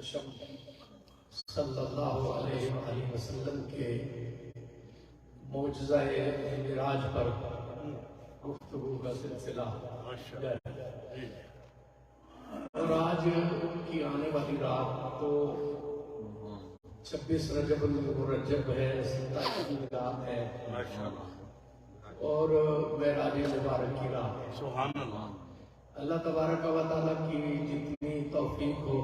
صلی اللہ علیہ وآلہ وسلم کے معجزہ معراج پر گفتگو کا سلسلہ جاری ہے۔ اور آج کی آنے والی رات تو 26 رجب المرجب ہے، 27 رات ہے اور معراج مبارک کی رات ہے۔ سبحان اللہ۔ اللہ تبارک و تعالیٰ کی جتنی توفیق ہو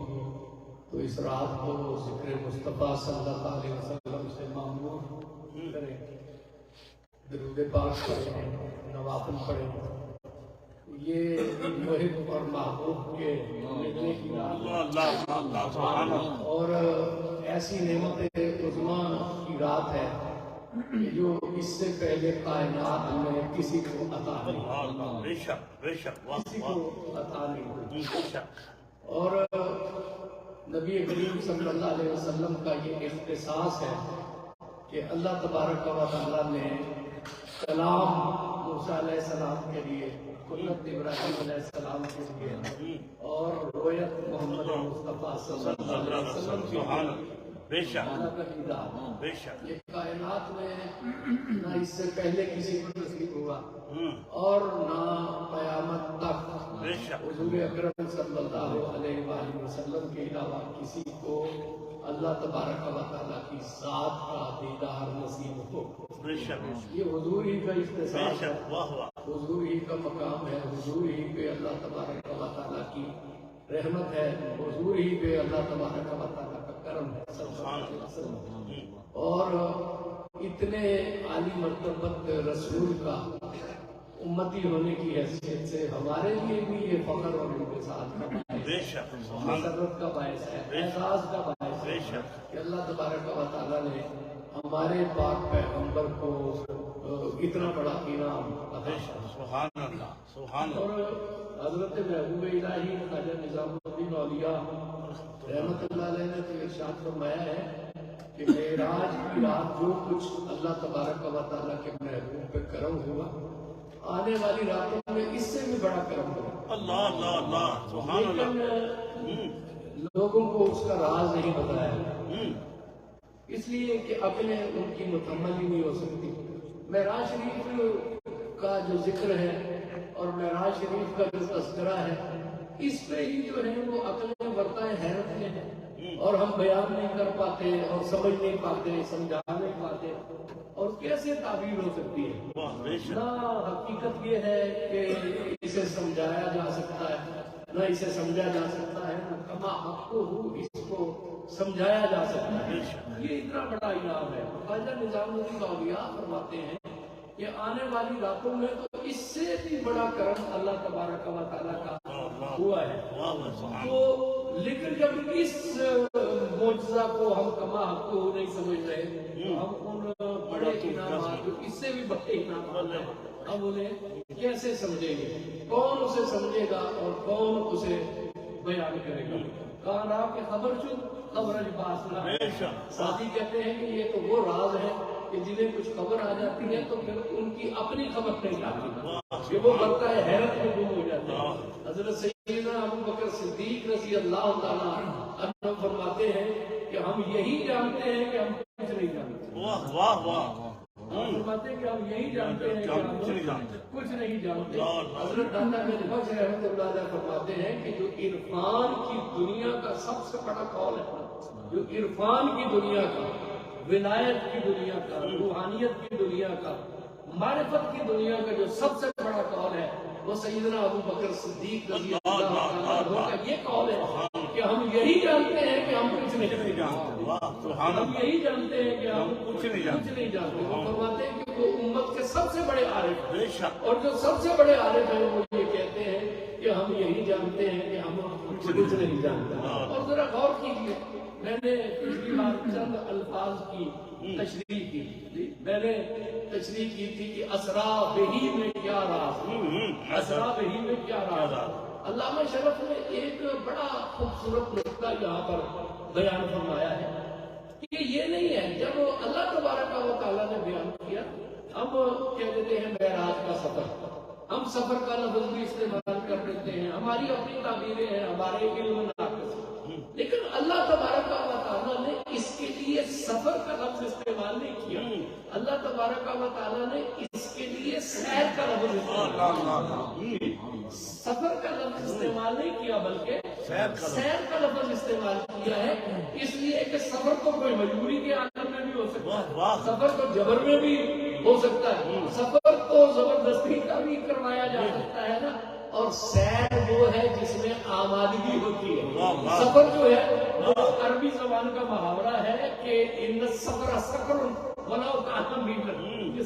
تو اس رات کو ذکر مصطفیٰ صلی اللہ علیہ وسلم سے معمور کریں، درود پاک پڑھیں، نوافل پڑھیں۔ یہ محب اور محبوب کے ملنے کی رات اور ایسی نعمت عظمیٰ کی رات ہے جو اس سے پہلے کائنات میں کسی کو عطا نہیں، کسی کو عطا نہیں۔ اور نبی کریم صلی اللہ علیہ وسلم کا یہ اختصاص ہے کہ اللہ تبارک و تعالیٰ نے کلام موسیٰ علیہ السلام کے لیے، سنت ابراہیم علیہ السلام کے لیے اور رویت محمد مصطفیٰ صلی اللہ علیہ وسلم کے لیے یہ کائنات میں نہ اس سے پہلے کسی کو نصیب ہوا اور نہ قیامت تک حضور اکرم صلی اللہ علیہ وآلہ وسلم کے علاوہ کسی کو اللہ تبارک و تعالیٰ کی ذات کا دیدار نصیب ہو۔ یہ حضور ہی کا اختصاص ہے، حضور ہی کا مقام ہے، حضور ہی پہ اللہ تبارک و تعالیٰ کی رحمت ہے، حضور ہی پہ اللہ تبارک و تعالیٰ کا کرم ہے صلی اللہ علیہ وسلم۔ اور اتنے عالی مرتبت رسول کا امتی ہونے کی حیثیت سے ہمارے لیے بھی یہ فخر اور انبساط کا باعث ہے، مسرت کا باعث ہے، اعزاز کا باعث ہے کہ اللہ تبارک و تعالیٰ نے ہمارے پاک پیغمبر کو اتنا بڑا انعام عطا کیا۔ سبحان اللہ، سبحان اللہ۔ اور حضرت محبوب الہی خواجہ نظام الدین اولیاء رحمت اللہ علیہ نے تو ارشاد فرمایا ہے کہ معراج کی رات جو کچھ اللہ تبارک و تعالیٰ کے محبوب پہ کرم ہوا، آنے والی راتوں میں اس سے بھی بڑا کرم ہوگا۔ اللہ اللہ اللہ، سبحان اللہ۔ لیکن لوگوں کو اس کا راز نہیں بتایا، اس لیے کہ اپنے ان کی مکمل ہی نہیں ہو سکتی۔ معراج شریف کا جو ذکر ہے اور معراج شریف کا جو تذکرہ ہے، اس پہ ہی جو ہے وہ عقلیں برتائے حیرت میں ہیں اور ہم بیان نہیں کر پاتے اور سمجھ نہیں پاتے، سمجھا نہیں پاتے، اور کیسے تعبیر ہو سکتی ہے؟ نہ حقیقت یہ ہے کہ اسے سمجھایا جا سکتا ہے، نہ اسے سمجھا جا سکتا ہے، نہ کما حق کو اس کو سمجھایا جا سکتا ہے۔ یہ اتنا بڑا انعام ہے۔ خواجہ نظام الدین اولیاء فرماتے ہیں کہ آنے والی راتوں میں تو اس سے بھی بڑا کرم اللہ تبارک و تعالیٰ کا ہوا ہے۔ تو لیکن جب اس معجزہ کو ہم کما حق کو نہیں سمجھ رہے تو ہم ان بڑے انعامات جو اس سے بھی بڑے انعامات ہیں ہم انہیں کیسے سمجھیں گے؟ کون اسے سمجھے گا اور کون اسے بیان کرے گا؟ کہاں آپ کے خبر چن خبر باسنا۔ ساتھی کہتے ہیں کہ یہ تو وہ راز ہے کہ جنہیں کچھ خبر آ جاتی ہے تو پھر ان کی اپنی خبر نہیں آتی کہ وہ بڑھتا ہے حیرت میں گم ہو جاتے ہیں۔ حضرت سیدنا ابو بکر صدیق رضی اللہ تعالیٰ عنہ فرماتے ہیں کہ ہم یہی جانتے ہیں کہ ہم کچھ نہیں جانتے۔ واہ واہ واہ۔ فرماتے ہیں کہ ہم یہی جانتے ہیں کہ ہم کچھ نہیں جانتے۔ حضرت داتا میرے بخش رحمت اللہ علیہ فرماتے ہیں کہ جو عرفان کی دنیا کا سب سے بڑا قول ہے، جو عرفان کی دنیا کا، ولایت کی دنیا کا، روحانیت کی دنیا کا، معرفت کی دنیا کا جو سب سے بڑا قول ہے وہ سیدنا ابو بکر صدیق رضی اللہ عنہ کا یہ قول ہے کہ ہم یہی جانتے ہیں کہ ہم کچھ نہیں جانتے، ہم یہی جانتے ہیں کہ ہم کچھ نہیں جانتے۔ وہ فرماتے ہیں کہ وہ امت کے سب سے بڑے عارف ہیں اور جو سب سے بڑے عارف ہیں وہ یہ کہتے ہیں کہ ہم یہی جانتے ہیں کہ ہم کچھ نہیں جانتے۔ اور ذرا غور کیجیے، میں نے پچھلی بار چند الفاظ کی تشریح کی، میں نے تشریح کی تھی کہ اسرا بہی میں کیا راز، اسرا بہی میں کیا راز۔ علامہ شرف نے ایک بڑا خوبصورت نقطہ یہاں پر بیان فرمایا ہے کہ یہ نہیں ہے جب اللہ تبارک و تعالیٰ نے بیان کیا، ہم کہہ دیتے ہیں معراج کا سفر، ہم سفر کا لفظ بھی استعمال کر دیتے ہیں، ہماری اپنی تعبیریں ہیں، ہمارے علم ناقص، لیکن اللہ استعمال نہیں کیا. اللہ تبارک و تعالیٰ نے اس کے لیے سیر کا لفظ سفر کا لفظ استعمال نہیں کیا بلکہ سیر کا لفظ استعمال کیا ہے، اس لیے کہ سفر تو کوئی مجبوری کے عالم میں بھی ہو سکتا ہے، سفر تو جبر میں بھی ہو سکتا ہے، سفر تو زبردستی کا بھی کروایا جا سکتا ہے نا. اور سیر وہ ہے جس میں آمادگی ہوتی ہے. سفر جو ہے وہ عربی زبان کا محاورہ ہے کہ ان السفر سکر ولا تعلم بھی.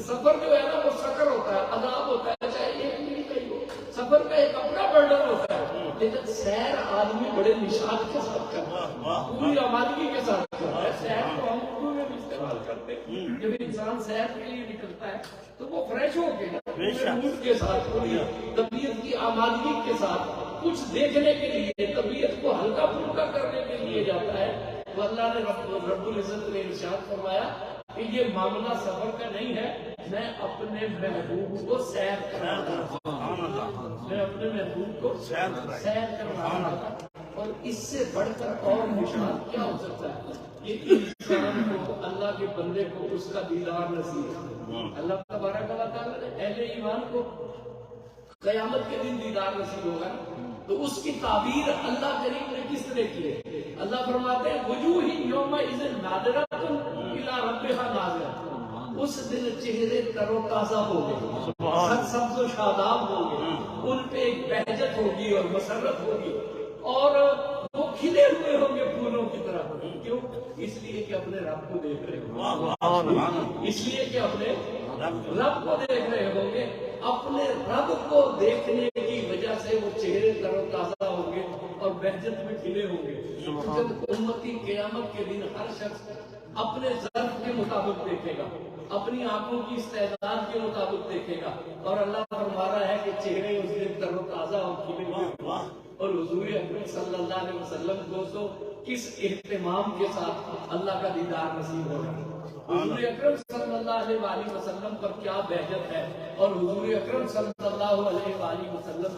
سفر جو ہے نا وہ سکر ہوتا ہے، عذاب ہوتا ہے، چاہے ایک میل کا ہی ہو. سفر کا ایک اپنا برڈن ہوتا ہے، لیکن سیر آدمی بڑے نشاط کے ساتھ کرتا ہے، پوری آمادگی کے ساتھ کرتا ہے. سیر کو ہم اردو میں بھی استعمال کرتے ہیں. جب انسان سیر کے لیے نکلتا ہے تو وہ فریش ہو کے موڈ کے ساتھ، پوری طبیعت کی آمادگی کے ساتھ کچھ دیکھنے کے لیے، طبیعت کو ہلکا پھلکا کرنے کے لیے جاتا ہے. تو اللہ نے رب العزت نے ارشاد فرمایا کہ یہ معاملہ سفر کا نہیں ہے، میں اپنے محبوب کو سیر کرا رہا ہوں، میں اپنے محبوب کو سیر کرا رہا ہوں. اور اس سے بڑھ کر اور نشان کیا ہو سکتا ہے؟ یہ انسان کو، اللہ کے بندے کو اس کا دیدار نصیب ہے. اللہ تبارک و تعالیٰ نے اہل ایمان کو قیامت کے دن دیدار نصیب ہوگا، تو اس کی تعبیر اللہ کریم نے کس طرح کی ہے؟ اللہ فرماتے ہیں وجوہ یومئذ ناظرۃ الی ربھا ناظرۃ. اس دن چہرے تر و تازہ ہوں گے، سبز و شاداب ہوں گے، ان پہ ایک بہجت ہوگی اور مسرت ہوگی، اور وہ کھلے ہوئے ہوں گے پھولوں کی طرح. کیوں؟ اس لیے کہ اپنے رب کو دیکھ رہے ہوں گے، اس لیے کہ اپنے رب کو دیکھ رہے ہوں گے. اپنے رب کو دیکھنے کی وجہ سے وہ چہرے تر و تازہ ہوں گے اور بہجت میں کھلے ہوں گے. جب امتی قیامت کے دن ہر شخص اپنے ظرف کے مطابق دیکھے گا، اپنی آنکھوں کی استعداد کے مطابق دیکھے گا، اور اللہ فرما رہا ہے کہ چہرے اس دن تر و تازہ اور کھلے ہوئے. اور حضور اکرم صلی اللہ علیہ وسلم کو تو کس اہتمام کے ساتھ اللہ کا دیدار نصیب ہوگا. حضور اکرم صلی اللہ علیہ وآلہ وسلم پر کیا بہجت ہے، اور حضور اکرم صلی اللہ علیہ وآلہ وسلم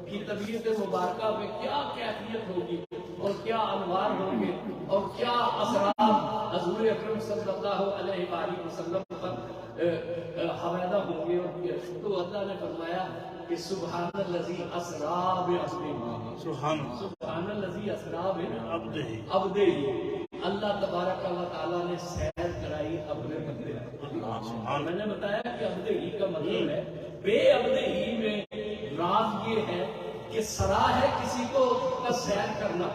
کی طبیعت مبارکہ میں کیا کیفیت ہوگی، اور کیا انوار ہوں گے، اور کیا اثرات حضور اکرم صلی اللہ علیہ وآلہ وسلم پر حوالہ ہوں گے. تو اللہ نے فرمایا کہ سبحان الذی اسری بعبدہ، سبحان الذی اسری بعبدہ. اللہ تبارک و تعالیٰ نے سیر کرائی اپنے بندے. میں نے بتایا کہ عبدہی کا مطلب ہے، بے عبدہی میں راز یہ ہے کہ سرا ہے کسی کو سیر کرنا،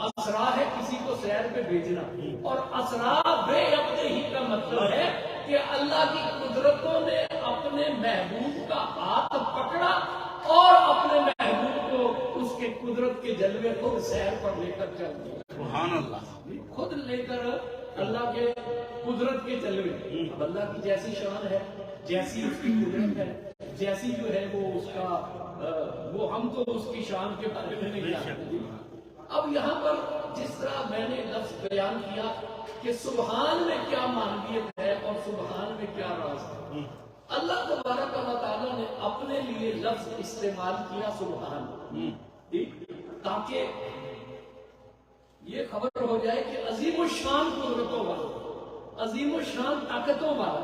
اسرا ہے کسی کو سیر پہ بھیجنا. اور اسرا بے عبدہی کا مطلب ہے کہ اللہ کی قدرتوں نے اپنے محبوب کا ہاتھ پکڑا اور اپنے محبوب کو اس کے قدرت کے جلوے کو سیر پر لے کر چل دیا. سبحان اللہ. خود لے کر اللہ کے قدرت کے جلوے. اب اللہ کی جیسی شان ہے، جیسی اس کی قدرت ہے، جیسی جو ہے وہ اس کا وہ ہم تو اس کی شان کے بارے میں نہیں جانتے. اب یہاں پر جس طرح میں نے لفظ بیان کیا کہ سبحان میں کیا معنویت ہے اور سبحان میں کیا راز ہے، اللہ تبارک و تعالیٰ نے اپنے لیے لفظ استعمال کیا سبحان، تاکہ یہ خبر ہو جائے کہ عظیم الشان قدرتوں والا، عظیم الشان طاقتوں والا،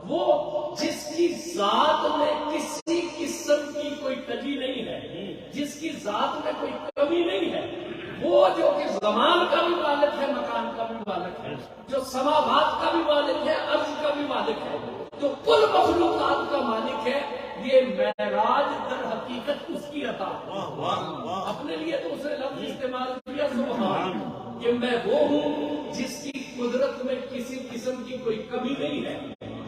وہ جس کی ذات میں کسی قسم کی کوئی کجی نہیں ہے، جس کی ذات میں کوئی کمی نہیں ہے، وہ جو کہ زمان کا بھی مالک ہے، مکان کا بھی مالک ہے، جو سماوات کا بھی مالک ہے، عرض کا بھی مالک ہے، جو کل مخلوقات کا مالک ہے. یہ معراج در حقیقت اس کی عطا. اپنے لیے تو اسے لفظ استعمال کیا سبحان، کہ میں وہ ہوں جس کی قدرت میں کسی قسم کی کوئی کمی نہیں ہے،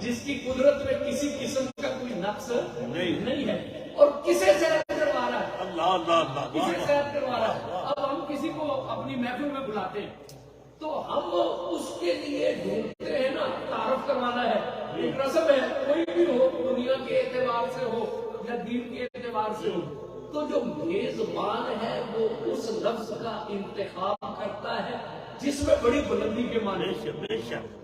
جس کی قدرت میں کسی قسم کا کوئی نقص نہیں ہے. اور کسے سیر کروا رہا ہے؟ اللہ. کسے سیر کروا رہا ہے؟ اب ہم کسی کو اپنی محفل میں بلاتے ہیں تو ہم اس کے لیے ڈھونڈتے ہیں نا، تعارف کروانا ہے، ایک رسم ہے، کوئی بھی ہو، دنیا کے اعتبار سے ہو یا دین کے اعتبار سے ہو. تو جو میزبان ہے وہ اس لفظ کا انتخاب کرتا ہے جس میں بڑی بلندی کے مالک،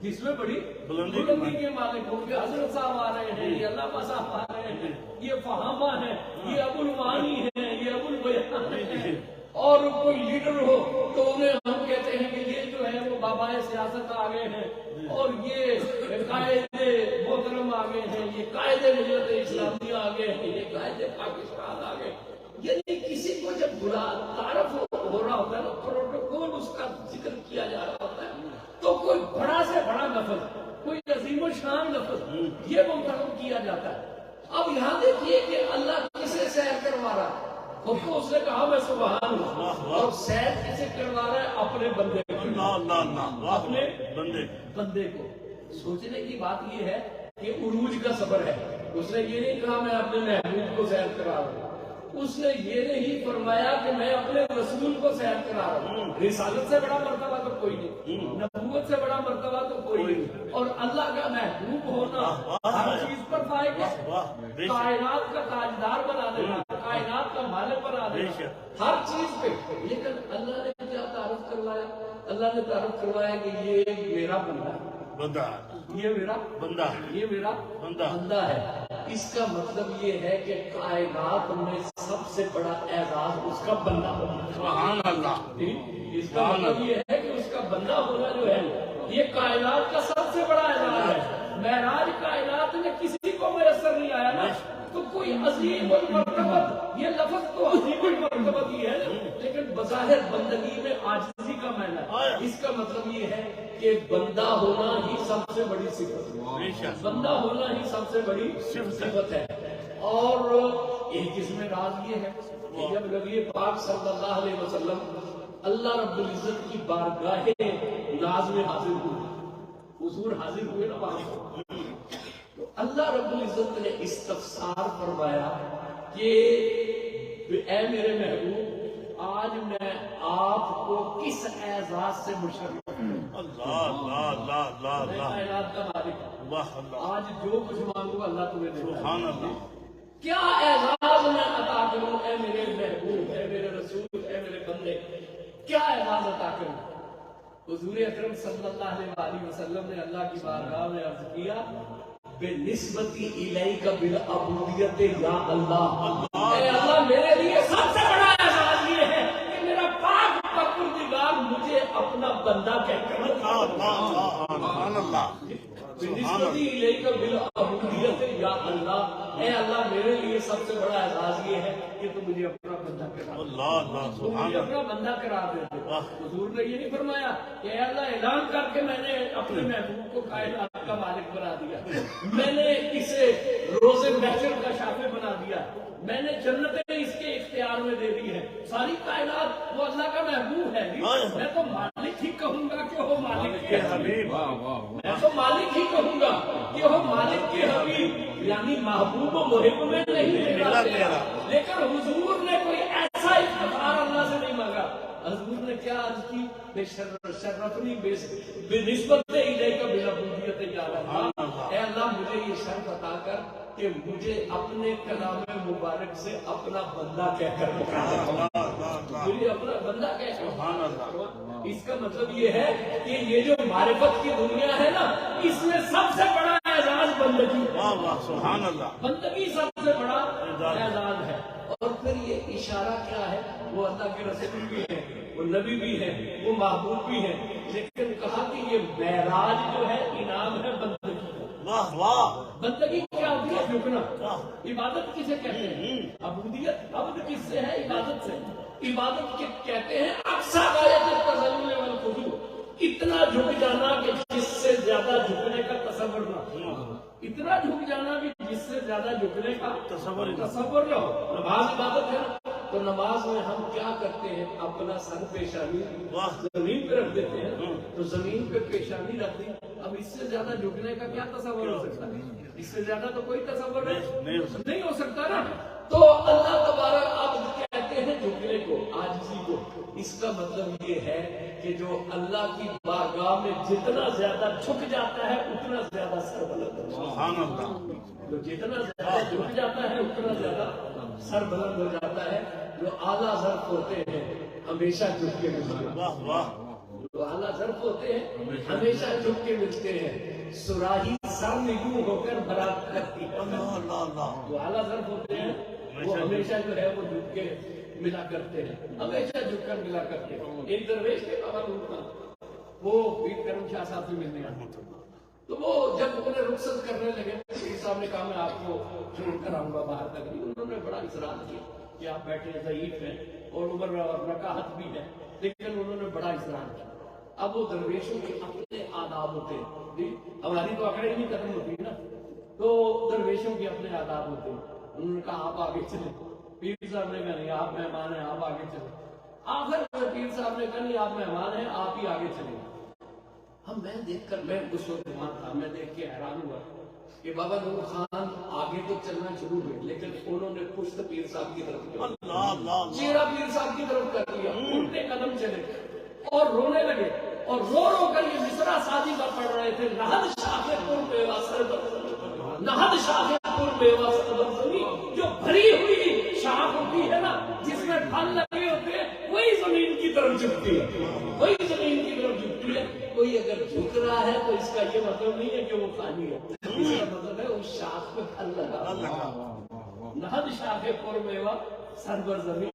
جس میں بڑی بلندی کے مالک ہوں گے. حضرت صاحب آ رہے ہیں، یہ علامہ صاحب آ رہے ہیں، یہ فہامہ ہے، یہ ابو المعانی ہے، یہ ابو البیان ہے. اور کوئی لیڈر ہو تو انہیں ہم کہتے ہیں کہ یہ جو ہے وہ بابائے سیاست آ گئے ہیں، اور یہ قائد محترم آ گئے ہیں، یہ قائد ملت اسلامیہ آ گئے ہیں، یہ قائد پاکستان آ گئے. یعنی کسی کو جب بلا تعارف ہو رہا ہوتا ہے نا، پروٹوکول اس کا ذکر کیا جا رہا ہوتا ہے، تو کوئی بڑا سے بڑا لفظ، کوئی عظیم و شان لفظ یہ منتخب کیا جاتا ہے. اب یہاں دیکھیے کہ اللہ کسے سیر کروا رہا ہے. خود کو اس نے کہا میں سبحان ہوں، اور سیر کسے کروا رہا ہے؟ اپنے بندے کو، اپنے بندے کو. سوچنے کی بات یہ ہے کہ عروج کا صبر ہے. اس نے یہ نہیں کہا میں اپنے محبوب کو سیر کرا رہا ہوں، اس نے یہ نہیں فرمایا کہ میں اپنے رسول کو سیر کرا رہا ہوں. رسالت سے بڑا مرتبہ تو کوئی نہیں، نبوت سے بڑا مرتبہ تو کوئی نہیں. اور اللہ کا محبوب ہونا ہر چیز پر فائق ہے، کائنات کا تاجدار بنا دینا، کائنات کا مالک بنا دینا ہر چیز پہ. لیکن اللہ نے کیا تعارف کروایا؟ اللہ نے تعارف کروایا کہ یہ میرا بندہ ہے، یہ میرا بندہ ہے، یہ میرا بندہ ہے. اس کا مطلب یہ ہے کہ کائنات میں سب سے بڑا اعزاز اس کا بندہ ہونا. سبحان اللہ. اس کا مطلب یہ ہے کہ اس کا بندہ ہونا جو ہے یہ کائنات کا سب سے بڑا اعزاز ہے. معراج کائنات میں کسی کو میسر نہیں آیا نا، تو کوئی عظیم المرتبت، یہ لفظ تو عظیم المرتبت ہی ہے، لیکن بظاہر بندگی میں عاجزی کا معنی ہے. اس کا مطلب یہ ہے کہ بندہ ہونا ہی سب سے بڑی صفت ہے، بندہ ہونا ہی سب سے بڑی صفت ہے. اور ایک اس میں راز یہ ہے کہ جب نبی پاک صلی اللہ علیہ وسلم اللہ رب العزت کی بارگاہ ناز میں حاضر ہوئے، حضور حاضر ہوئے نا وہاں، تو اللہ رب العزت نے استفسار فرمایا کہ اے میرے محبوب، آج میں آپ کو کس اعزاز سے مشرف ہوں؟ میں کائنات کا مالک ہوں، آج جو کچھ مانگو اللہ تمہیں دے گا. کیا اعزاز میں عطا کروں اے میرے محبوب، اے میرے رسول، اے میرے بندے، کیا اعزاز عطا کروں؟ حضور اکرم صلی اللہ علیہ وسلم نے اللہ کی بارگاہ میں عرض کیا بنسبتی الیک بالعبودیت یا اللہ، اے اللہ میرے لیے سب سے بڑا اعزاز یہ ہے کہ میرا پاک پروردگار مجھے اپنا بندہ کہہ کر بنسبتی الیک بالعبودیت یا اللہ، اے اللہ میرے لیے سب سے بڑا اعزاز یہ ہے کہ تم مجھے اپنا بندہ مجھے اپنا بندہ قرار دے. حضور نے یہ نہیں فرمایا کہ اے اللہ اعلان کر کے میں نے اپنے محبوب کو کائنات کا مالک بنا دیا، میں نے اسے روز محشر کا شافع بنا دیا، میں نے جنتیں اس کے اختیار میں دے دی ہے، ساری کائنات وہ اللہ کا محبوب ہے. میں تو مالک ہی کہوں گا کہ وہ مالک کے حبیب، میں تو مالک ہی کہوں گا کہ وہ مالک کے حبیب، یعنی محبوب و محب میں نہیں تیرا. لیکن حضور نے کوئی ایسا افتخار اللہ سے نہیں مانگا. حضور نے کیا عرض کی؟ بے شرفنی بنسبت الیک بالعبودیت یا اللہ، اے اللہ مجھے یہ شرف عطا کر کہ مجھے اپنے کلام مبارک سے اپنا بندہ کہہ کر پکارا، مجھے اپنا بندہ کہہ کر. اس کا مطلب یہ ہے کہ یہ جو معرفت کی دنیا ہے نا، اس میں سب سے بڑا اعزاز بندگی، بندگی سب سے بڑا اعزاز ہے. اور پھر یہ اشارہ کیا ہے؟ وہ اللہ کے رسول بھی ہیں، وہ نبی بھی ہیں، وہ محبوب بھی ہیں، لیکن کہا کہ یہ معراج جو ہے انعام ہے بندگی. بندگی کیا ہوتی ہے؟ جھکنا. عبادت کسے کہتے ہیں؟ عبودیت. عبد کس سے ہے؟ عبادت سے. عبادت کہتے ہیں اقصی غایت التذلل والخضوع، اتنا جھک جانا کہ جس سے زیادہ جھکنے کا تصور نہ ہو، اتنا جھک جانا کہ جس سے زیادہ جھکنے کا تصور نہ ہو. نماز عبادت ہے، تو نماز میں ہم کیا کرتے ہیں؟ اپنا سر پیشانی زمین پہ رکھ دیتے ہیں، تو زمین پہ پیشانی رکھ دی. اب اس سے زیادہ جھکنے کا کیا تصور ہو سکتا ہے؟ اس سے زیادہ تو کوئی تصور نہیں ہو سکتا نا. تو اللہ تبارک اب کہتے ہیں جھکنے کو، عاجزی کو. اس کا مطلب یہ ہے کہ جو اللہ کی بارگاہ میں جتنا زیادہ جھک جاتا ہے اتنا زیادہ سر بلند ہوتا ہے. جو جتنا زیادہ جھک جاتا ہے اتنا زیادہ سر بلند ہو جاتا ہے. جو اعلیٰ ظرف ہوتے ہیں ہمیشہ جھک کے ملتے ہیں، جو اعلیٰ ظرف ہوتے ہیں ہمیشہ جھک کے ملتے ہیں. سراہی سر نگو ہو کر برات کرتی ہے. جو اعلیٰ ظرف ہوتے ہیں وہ ہمیشہ جو ہے وہ جھک کے ملا کرتے ہیں، ہمیشہ جھک کر ملا کرتے ہیں. ایک درویش کے بابا وہ پیر کرم شاہ صاحب سے ملنے آئے، تو وہ جب انہیں رخصت کرنے لگے پیر صاحب نے کہا میں آپ کو چھوڑ کر آؤں گا باہر تک، انہوں نے بڑا اصرار کیا کہ آپ بیٹھے ضعیف ہیں اور عمر اور نکاحت بھی ہے، لیکن انہوں نے بڑا اصرار کیا۔ اب وہ درویشوں کے اپنے آداب ہوتے ہیں، جی ہماری تو اکڑے نہیں ختم ہوتی نا، تو درویشوں کے اپنے آداب ہوتے ہیں۔ انہوں نے کہا آپ آگے چلیں، پیر صاحب نے کہا نہیں آپ مہمان ہیں آپ آگے چلیں، آخر میں پیر صاحب نے کہا نہیں آپ مہمان ہیں آپ ہی آگے چلیں۔ ہم میں دیکھ کر میں اس وقت وہاں تھا، میں دیکھ کے حیران ہوا کہ بابا نور خان آگے تو چلنا شروع ہوئے لیکن انہوں نے پشت پیر صاحب کی طرف کیا، چہرہ پیر صاحب کی طرف کر دیا، الٹے قدم چلے اور رونے لگے اور رو رو کر یہ مصرع سازی کا پڑھ رہے تھے، نہد شاخ پر بیوا سر برزنی، نہد شاخ پر بیوا سر برزنی، جو بھری ہوئی شاخ ہوتی ہے نا جس میں پھل لگے ہوتے ہیں وہی زمین کی طرف جھکتی ہے، وہی زمین کی طرف جھکتی ہے۔ کوئی اگر جھک رہا ہے تو اس کا یہ مطلب نہیں ہے کہ وہ خالی ہے، اس کا مطلب ہے اس شاخ پہ پھل لگا۔ نہد شاخ پر میوہ سربر زمین،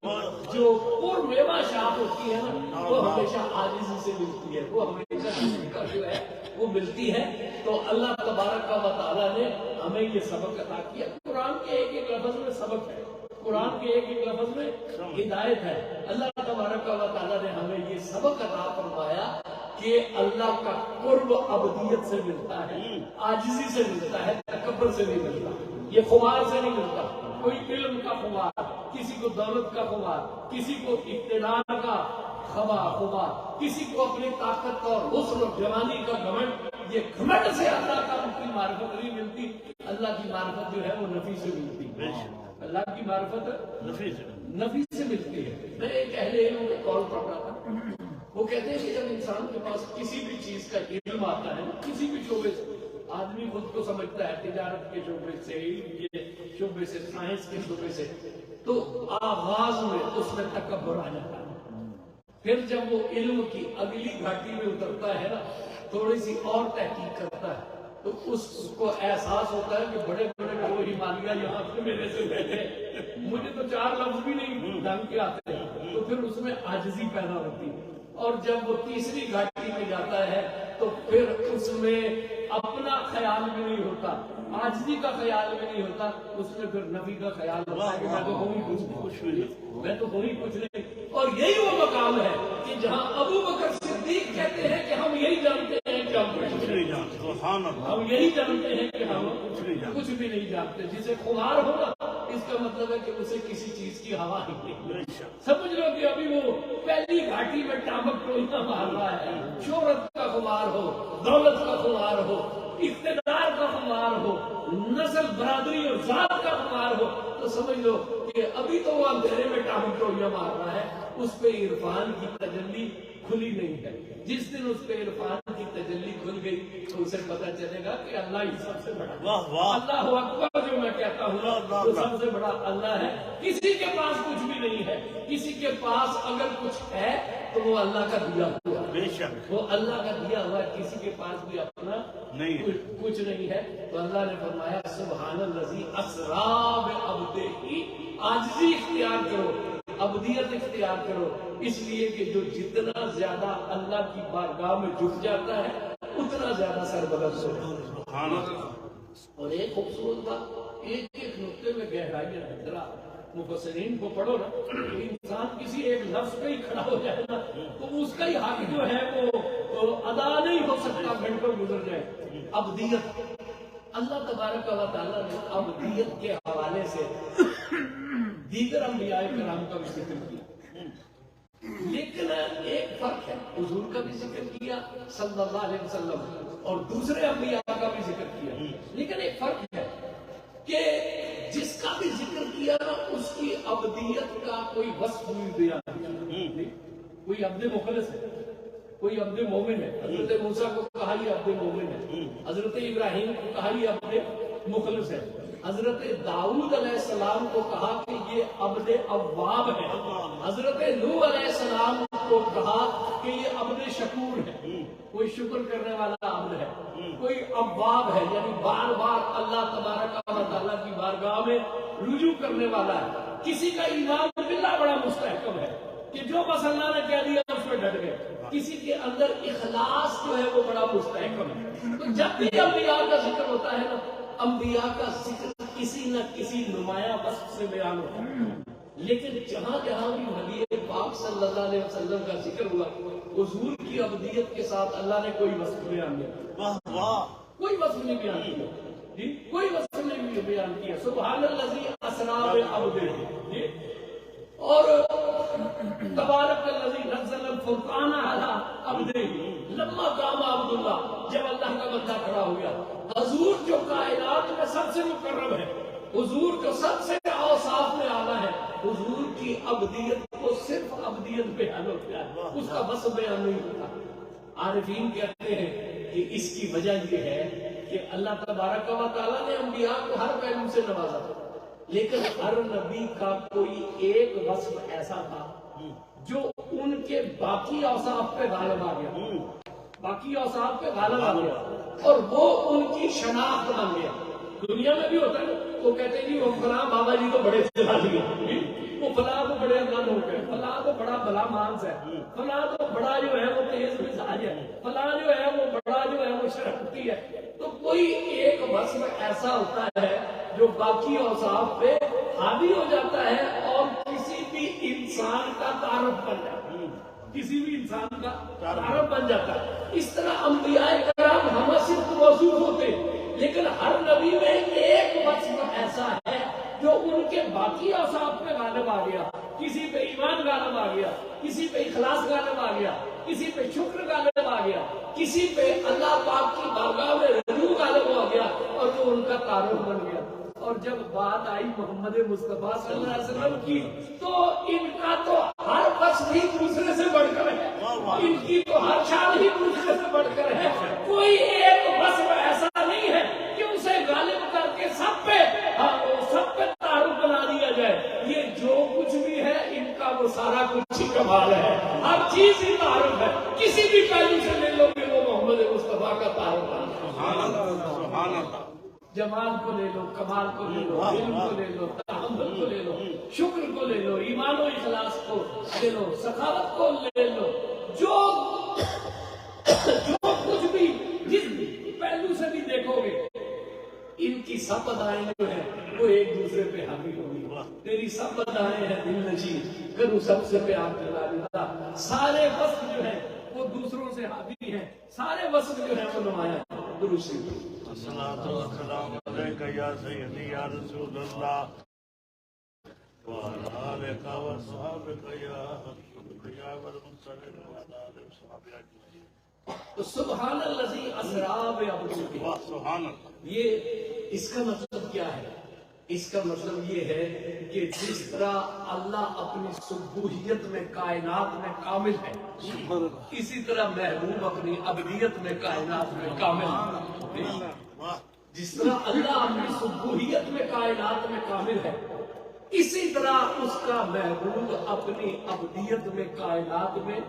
جو پر میوہ شاخ ہوتی ہے نا وہ ہمیشہ عاجزی سے ملتی ہے، وہ ہمیشہ جو ہے وہ ملتی ہے۔ تو اللہ تبارک و تعالیٰ نے ہمیں یہ سبق عطا کیا۔ قرآن کے ایک ایک لفظ میں سبق ہے، قرآن کے ایک ایک لفظ میں ہدایت ہے۔ اللہ تبارک و تعالیٰ نے ہمیں یہ سبق عطا فرمایا کہ اللہ کا قرب ابدیت سے ملتا ہے، عاجزی سے ملتا ہے، تکبر سے نہیں ملتا، یہ خمار سے نہیں ملتا۔ کوئی علم کا خمار، کسی کو دولت کا خمار، کسی کو اقتدار کا خمار، کسی کو اپنی طاقت اور حسن اور جوانی کا گھمنڈ، یہ گھمنڈ سے اللہ کا کی معرفت نہیں ملتی۔ اللہ کی معرفت جو ہے وہ نفی سے ملتی ہے، اللہ کی معرفت نفی سے ملتی ہے۔ میں ایک اہل علم کا قول پڑھ رہا تھا، وہ کہتے ہیں کہ جب انسان کے پاس کسی بھی چیز کا علم آتا ہے، کسی بھی شعبے سے، آدمی خود کو سمجھتا ہے تجارت کے شعبے سے، علم کے شعبے سے، سائنس کے شعبے سے، تو آغاز میں اس میں تکبر آ جاتا ہے۔ پھر جب وہ علم کی اگلی گھاٹی میں اترتا ہے نا، تھوڑی سی اور تحقیق کرتا ہے تو اس کو احساس ہوتا ہے کہ بڑے بڑے وہ ہمالیہ یہاں سے میرے سے بیٹھے، مجھے تو چار لفظ بھی نہیں ڈھنگ کے آتے ہیں، تو پھر اس میں عاجزی پیدا ہوتی ہے۔ اور جب وہ تیسری گھاٹی میں جاتا ہے تو پھر اس میں اپنا خیال بھی نہیں ہوتا، عاجزی کا خیال بھی نہیں ہوتا، اس میں پھر نبی کا خیال ہوتا ہے کہ میں تو ہوں ہی کچھ نہیں، میں تو ہوں ہی کچھ نہیں۔ اور یہی وہ مقام ہے کہ جہاں ابو بکر صدیق کہتے ہیں کہ ہم یہی جانتے ہیں کہ ہم کچھ نہیں جانتے، ہم یہی جانتے ہیں کہ ہم کچھ بھی نہیں جانتے۔ جسے خمار ہوگا اس کا مطلب ہے کہ اسے کسی چیز کی ہوا ہی نہیں، سمجھ لو کہ ابھی وہ پہلی گھاٹی میں ٹامک ٹولیاں مار رہا ہے۔ شہرت کا خمار ہو، دولت کا خمار ہو، اقتدار کا خمار ہو، نسل برادری اور ذات کا خمار ہو، تو سمجھ لو کہ ابھی تو وہ اندھیرے میں ٹامک ٹولیاں مار رہا ہے، اس پہ عرفان کی تجلی کھلی نہیں ہے۔ جس دن اس پہ عرفان کی تجلی کھل گئی تو اسے پتہ چلے گا کہ اللہ ہی سب سے بڑا، اللہ اکبر جو میں کہتا ہوں وہ سب سے بڑا اللہ ہے۔ کسی کے پاس کچھ بھی نہیں ہے، کسی کے پاس اگر کچھ ہے تو وہ اللہ کا دیا ہوا، بے شک وہ اللہ کا دیا ہوا، کسی کے پاس بھی اپنا کچھ نہیں ہے۔ تو اللہ نے فرمایا سبحان الذی اسری بعبدہ، عاجزی اختیار کرو، ابدیت اختیار کرو، اس لیے کہ جو جتنا زیادہ اللہ کی بارگاہ میں جھک جاتا ہے اتنا زیادہ سربلند ہوتا ہے۔ اور ایک خوبصورت بات، ایک ایک نقطے میں گہرائیاں ہیں، ذرا مفسرین کو پڑھو نا، انسان کسی ایک لفظ پہ ہی کھڑا ہو جائے نا تو اس کا ہی حق جو ہے وہ ادا نہیں ہو سکتا، گھنٹوں گزر جائے۔ ابدیت، اللہ تبارک و تعالیٰ نے ابدیت کے حوالے سے دیگر انبیاء کرام کا بھی ذکر کیا، لیکن ایک فرق ہے، حضور کا بھی ذکر کیا صلی اللہ علیہ وسلم اور دوسرے انبیاء کا بھی ذکر کیا، لیکن ایک فرق ہے کہ جس کا بھی ذکر کیا نا اس کی ابدیت کا کوئی وصف نہیں دیا۔ کوئی عبد مخلص ہے، کوئی عبد مومن ہے، حضرت موسیٰ کو کہا یہ عبد مومن ہے، حضرت ابراہیم کو کہا یہ عبد مخلص ہے، حضرت داؤد علیہ السلام کو کہا کہ یہ عبد اواب ہے، حضرت نوح علیہ السلام کو کہا کہ یہ عبد شکور ہے، کوئی شکر کرنے والا عبد ہے، کوئی اواب ہے یعنی بار بار اللہ تبارک و تعالیٰ کی بارگاہ میں رجوع کرنے والا ہے۔ کسی کا ایمان باللہ بڑا مستحکم ہے، کہ جو بس اللہ نے کہہ دیا اس میں ڈٹ گئے. کسی کے اندر اخلاص جو ہے وہ بڑا مستحکم ہے. تو جب بھی انبیاء کا ذکر ہوتا ہے نا، انبیاء کا ذکر کسی نہ کسی نمایاں وصف سے بیان ہوتا ہے. لیکن جہاں جہاں بھی نبی پاک صلی اللہ علیہ وسلم کا ذکر ہوا، حضور کی عبدیت کے ساتھ اللہ نے کوئی وصف بیان نہیں کیا. واہ واہ. کوئی وصف نہیں بیان کیا جی، کوئی وصف نہیں بیان کیا. سبحان الذی اسری بعبدہ جی. اور تبارک الذی نزل الفرقان علی عبدہ لما قام عبد اللہ. جب اللہ کا بندہ کھڑا ہو گیا، حضور جو کائنات میں سب سے مکرم ہے، حضور جو سب سے اوصاف میں اعلیٰ ہے، حضور کی عبدیت کو صرف عبدیت بیان ہوتا ہے، اس کا وصف بیان نہیں ہوتا. عارفین کہتے ہیں کہ اس کی وجہ یہ ہے کہ اللہ تبارک و تعالیٰ نے انبیاء کو ہر پہلو سے نوازا، لیکن ہر نبی کا کوئی ایک وصف ایسا تھا جو ان کے باقی اوصاف پہ غالب آ گیا، باقی اوصاف پہ غالب آ گیا، اور وہ ان کی شناخت بن گیا. دنیا میں بھی ہوتا ہے، وہ کہتے ہیں جی وہ فلاں بابا جی تو بڑے سدھاری ہیں، وہ فلاں تو بڑے اللہ لوگ ہیں، فلاں تو بڑا بھلا مانس ہے، فلاں تو بڑا جو ہے وہ تیز مزاج ہے، فلاں جو ہے وہ بڑا جو ہے وہ شرارتی ہے. تو کوئی ایک وصف ایسا ہوتا ہے جو باقی اوصاف پہ حاوی ہو جاتا ہے اور کسی بھی انسان کا تعارف بن جاتا ہے، کسی بھی انسان کا تعارف بن جاتا ہے. اس طرح انبیاء کرام ہم صرف موصوف ہوتے، لیکن ہر نبی میں ایک وصف ایسا ہے جو ان کے باقی اوصاف پہ غالب آ گیا. کسی پہ ایمان غالب آ گیا، کسی پہ اخلاص غالب آ گیا، کسی پہ شکر غالب آ گیا، کسی پہ اللہ پاک کی بارگاہ میں رجوع غالب آ گیا، اور وہ ان کا تعارف بن گیا. اور جب بات آئی محمد مصطفیٰ صلی اللہ علیہ وسلم کی، تو ان کا تو ہر وصف ہی دوسرے سے بڑھ کر ہے، ان کی تو ہر شان ہی دوسرے سے بڑھ کر ہے. کوئی ایک وصف ایسا نہیں ہے کہ اسے غالب کر کے سب پہ تعارف بنا دیا جائے. یہ جو کچھ بھی ہے ان کا وہ سارا کچھ ہی کمال ہے، ہر چیز ہی تعارف ہے. کسی بھی پہلو سے لے لو کہ وہ محمد مصطفیٰ کا تعارف ہے. سبحان اللہ سبحان اللہ. جمال کو لے لو، کمال کو لے لو، علم کو لے لو، تحمل کو لے لو، شکر کو لے لو، ایمان و اخلاص کو لے لو، سخاوت کو لے لو. جو کچھ بھی جس پہلو سے بھی دیکھو گے، ان کی سب ادائیں جو ہیں وہ ایک دوسرے پہ حاوی ہوگی. تیری سب ادائیں ہیں دل نشین، کروں سب سے پیار کرا دیتا. سارے وصف جو ہیں وہ دوسروں سے حاوی ہیں، سارے وصف جو ہیں وہ نمایاں ہیں. درود شریف. الصلاۃ والسلام علیک یا سیدی یا رسول اللہ وعلی آلک وصحبک یا حبیب یا والمرسلین وعلی آلہ وصحبہ اجمعین. تو سبحان الذی اسری بعبدہ، واہ سبحان اللہ. یہ اس کا مطلب کیا ہے؟ اس کا مطلب یہ ہے کہ جس طرح اللہ اپنی سبوحیت میں کائنات میں کامل ہے، اسی طرح محبوب اپنی عبدیت میں کائنات میں کامل ہے. جس طرح اللہ اپنی سبوحیت میں کائنات میں کامل ہے، اسی طرح اس کا محبوب اپنی عبدیت میں کائنات میں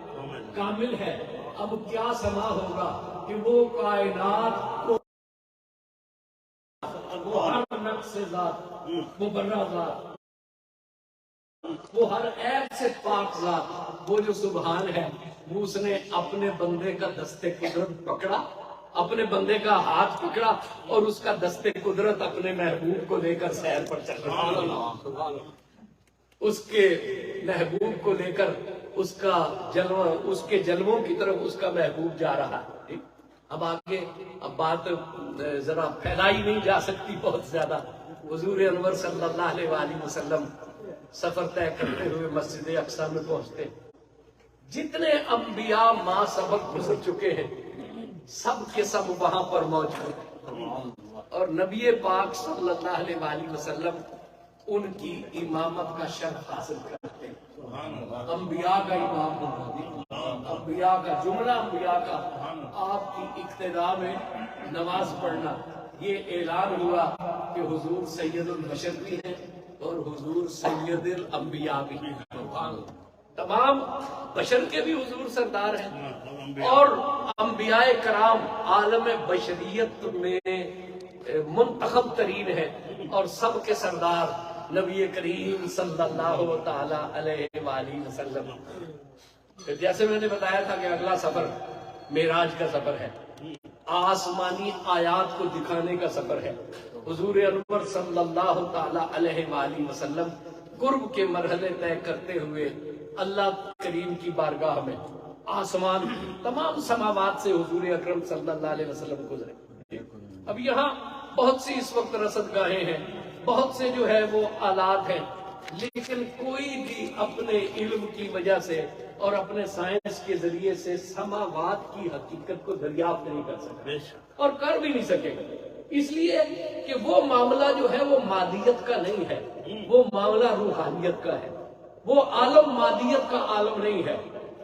کامل ہے. اب کیا سما ہوگا کہ وہ کائنات کو وہ ہر نقص سے ذات، مبرہ ذات، وہ ہر عیب سے پاک ذات، وہ جو سبحان ہے، وہ اس نے اپنے بندے کا دستے قدرت پکڑا، اپنے بندے کا ہاتھ پکڑا اور اس کا دستے قدرت اپنے محبوب کو لے کر سیر پر چل رہا ہے. اس کے محبوب کو لے کر اس کا جلوہ، اس کے جلووں کی طرف اس کا محبوب جا رہا ہے. اب آگے اب بات ذرا پھیلائی نہیں جا سکتی بہت زیادہ. حضور انور صلی اللہ علیہ وآلہ وسلم سفر طے کرتے ہوئے مسجد اقصی میں پہنچتے. جتنے انبیاء ماں سبق گزر چکے ہیں سب کے سب وہاں پر موجود ہیں، اور نبی پاک صلی اللہ علیہ وآلہ وسلم ان کی امامت کا شرف حاصل کرتے ہیں. انبیاء کا امام ہونا، انبیاء کا جملہ، انبیاء کا آپ کی اقتداء میں نماز پڑھنا. یہ اعلان ہوا کہ حضور سید البشر بھی ہیں اور حضور سید الانبیاء بھی ہیں. تمام بشر کے بھی حضور سردار ہیں، اور انبیاء کرام عالم بشریت میں منتخب ترین ہیں، اور سب کے سردار نبی کریم صلی اللہ تعالی علیہ وآلہ وسلم. جیسے میں نے بتایا تھا کہ اگلا سفر معراج کا سفر ہے، آسمانی آیات کو دکھانے کا سفر ہے. حضور انور صلی اللہ تعالی علیہ وآلہ وسلم قرب کے مرحلے طے کرتے ہوئے اللہ کریم کی بارگاہ میں آسمان تمام سماوات سے حضور اکرم صلی اللہ علیہ وسلم گزرے. اب یہاں بہت سی اس وقت رصد گاہیں ہیں، بہت سے جو ہے وہ آلات ہیں، لیکن کوئی بھی اپنے علم کی وجہ سے اور اپنے سائنس کے ذریعے سے سماوات کی حقیقت کو دریافت نہیں کر سکتا اور کر بھی نہیں سکے گا. اس لیے کہ وہ معاملہ جو ہے وہ مادیت کا نہیں ہے، وہ معاملہ روحانیت کا ہے. وہ عالم مادیت کا عالم نہیں ہے،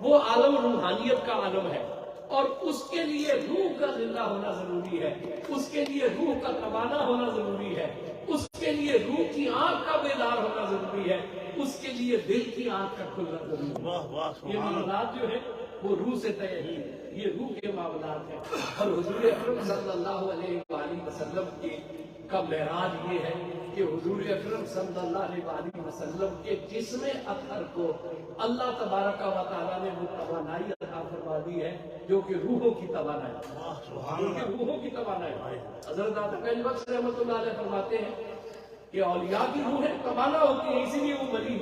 وہ عالم روحانیت کا عالم ہے. اور اس کے لیے روح کا زندہ ہونا ضروری ہے، اس کے لیے روح کا توانا ہونا ضروری ہے، اس کے لیے روح کی آنکھ کا بیدار ہونا ضروری ہے، اس کے لیے دل کی آنکھ کا کھلنا ضروری ہے. یہ معاملات جو ہے وہ روح سے طے ہیں، یہ روح کے معاملات ہیں. اور حضور اکرم صلی اللہ علیہ وآلہ وسلم کا معراج یہ ہے کہ حضور اکرم صلی اللہ علیہ وآلہ وسلم کے جسم اطہر کو اللہ تبارک و تعالیٰ نے وہ توانائی عطا فرما دی ہے جو کہ روحوں کی توانائی ہے، روحوں کی توانائی. حضرت داتا گنج بخش رحمۃ اللہ علیہ فرماتے ہیں کہ اولیاء کی روحیں توانا ہوتی ہیں، اسی لیے وہ ولی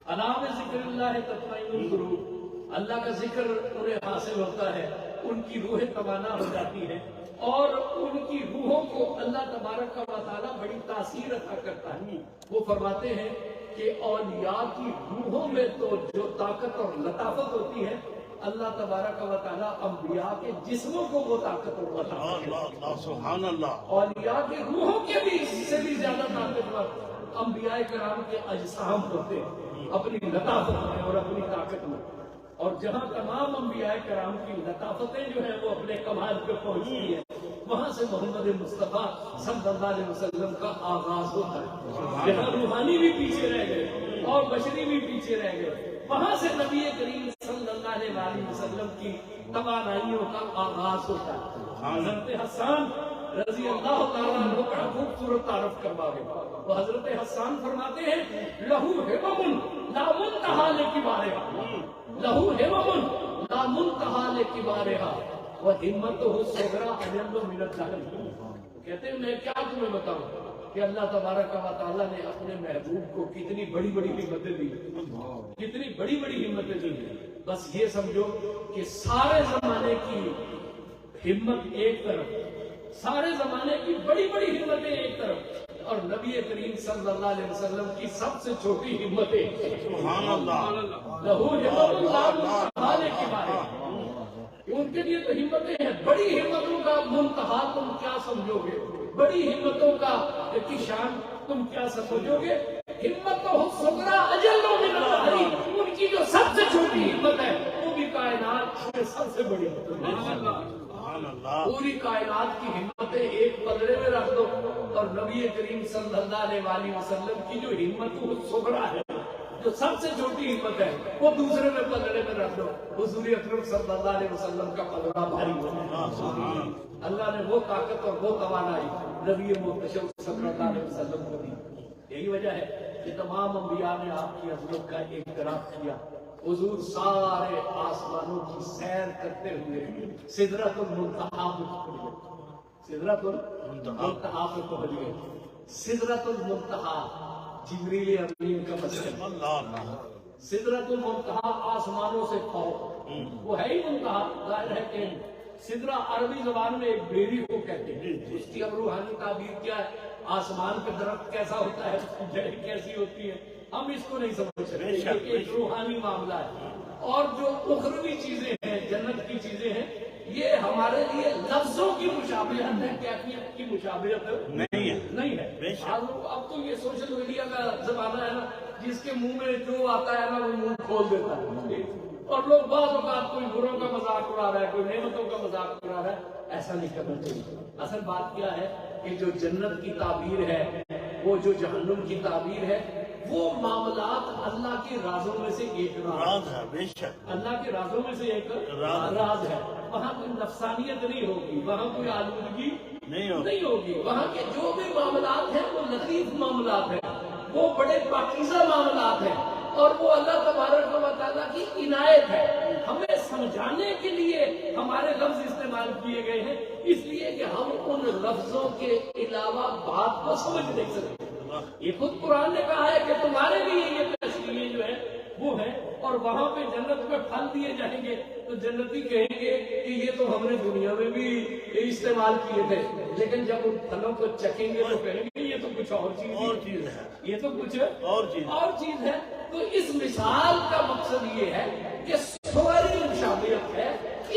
الا بذکر اللہ تطمئن القلوب. اللہ کا ذکر انہیں حاصل ہوتا ہے، ان کی روحیں توانا ہو جاتی ہیں اور ان کی روحوں کو اللہ تبارک و تعالیٰ بڑی تاثیر عطا کرتا ہے. وہ فرماتے ہیں کہ اولیاء کی روحوں میں تو جو طاقت اور لطافت ہوتی ہے، اللہ تبارک و تعالیٰ انبیاء کے جسموں کو وہ طاقت اور لطافت. سبحان اللہ. اولیاء کے روحوں کے بھی اس سے بھی زیادہ طاقتور انبیاء کرام کے اجسام ہوتے ہیں اپنی لطافت میں اور اپنی طاقت میں. اور جہاں تمام انبیاء کرام کی لطافتیں جو ہیں وہ اپنے کمال پہ پہنچتی ہیں، وہاں سے محمد مصطفیٰ صلی اللہ علیہ وسلم کا آغاز ہوتا ہے. جہاں روحانی بھی پیچھے رہ گئے اور بشری بھی پیچھے رہ گئے، وہاں سے نبی کریم صلی اللہ علیہ وآلہ وسلم کی توانائیوں کا آغاز ہوتا ہے. حضرت حسان رضی اللہ تعالیٰ عنہ بڑا خوبصورت تعارف کروا گئے. وہ حضرت حسان فرماتے ہیں لہو ہمم لا منتہا لکبارہا، لہو ہمم لا منتہا لکبارہا وہمتہ الصغریٰ اجل من الدہر. کہتے ہیں میں کیا تمہیں بتاؤں کہ اللہ تبارک و تعالیٰ نے اپنے محبوب کو کتنی بڑی بڑی ہمتیں دی، کتنی بڑی بڑی ہمتیں دی. بس یہ سمجھو کہ سارے زمانے کی ہمت ایک طرف، سارے زمانے کی بڑی بڑی ہمتیں ایک طرف، اور نبی کریم صلی اللہ علیہ وسلم کی سب سے چھوٹی ہمتیں سبحان اللہ. لہو ہمت لا منتہا لکبارہا. ان کے لیے تو ہمتیں ہیں، بڑی ہمتوں کا منتہا تم کیا سمجھو گے، بڑی ہمتوں کا کی شان تم کیا سمجھو گے. ہمت تو الصغریٰ اجل من الدہر، ان کی جو سب سے چھوٹی ہمت ہے وہ بھی کائنات میں سب سے بڑی ہمت. پوری کائنات کی ہمتیں ایک پلڑے میں رکھ دو اور نبی کریم صلی اللہ علیہ وآلہ وسلم کی جو ہمت الصغریٰ ہے، جو سب سے چھوٹی ہمت ہے، وہ دوسرے میں پلڑے میں رکھ دو. حضور اکرم صلی اللہ علیہ وسلم کا پلڑا بھاری ہوگا. اللہ نے وہ طاقت اور وہ توانائی نبی محتشم صلی اللہ علیہ وسلم کو دی. یہی وجہ ہے کہ تمام انبیاء نے آپ کی عظمت کا اعتراف کیا. حضور سارے آسمانوں کی سیر کرتے ہوئے سدرۃ المنتہا پہ پہنچ گئے. سدرۃ المنتہا پہ پہنچ گئے. سدرۃ المنتہا جبریل امین کا مسکن. سدرۃ المنتہا آسمانوں سے فوق، وہ ہے ہی منتہا. ظاہر ہے کہ سدرہ عربی زبان میں ایک بیری کو کہتے ہیں. اس کی اب روحانی تعبیر کیا ہے؟ آسمان پہ درخت کیسا ہوتا ہے، اس کی جڑیں کیسی ہوتی ہیں، ہم اس کو نہیں سمجھ سکتے. یہ ایک روحانی معاملہ ہے. اور جو اخروی چیزیں ہیں، جنت کی چیزیں ہیں، یہ ہمارے لیے لفظوں کی مشابہت ہے، کیفیت کی مشابہت نہیں ہے. اب تو یہ سوشل میڈیا کا زمانہ ہے نا، جس کے منہ میں جو آتا ہے نا وہ منہ کھول دیتا ہے، اور لوگ بعض اوقات کوئی بروں کا مذاق اڑا رہا ہے، کوئی نعمتوں کا مذاق اڑا رہا ہے. ایسا نہیں کرنا چاہیے. اصل بات کیا ہے کہ جو جنت کی تعبیر ہے، وہ جو جہنم کی تعبیر ہے، وہ معاملات اللہ کے رازوں میں سے ایک راز ہے، بے شک اللہ کے رازوں میں سے ایک راز ہے. وہاں کوئی نفسانیت نہیں ہوگی، وہاں کوئی آلودگی نہیں ہوگی. وہاں کے جو بھی معاملات ہیں وہ لطیف معاملات ہیں، وہ بڑے پاکیزہ معاملات ہیں، اور وہ اللہ تبارک و تعالیٰ کی عنایت ہے. ہمیں سمجھانے کے لیے ہمارے لفظ استعمال کیے گئے ہیں، اس لیے کہ ہم ان لفظوں کے علاوہ بات کو سمجھ نہیں سکتے. یہ خود قرآن نے کہا ہے کہ تمہارے لیے یہ تشریحیں جو ہے وہ ہے، اور وہاں پہ جنت میں پھل دیے جائیں گے تو جنتی کہیں گے کہ یہ تو ہم نے دنیا میں بھی استعمال کیے تھے، لیکن جب ان پھلوں کو چکھیں گے تو کہیں گے یہ تو کچھ اور چیز ہے، یہ تو کچھ اور چیز ہے. تو اس مثال کا مقصد یہ ہے کہ سوری مشابہت ہے،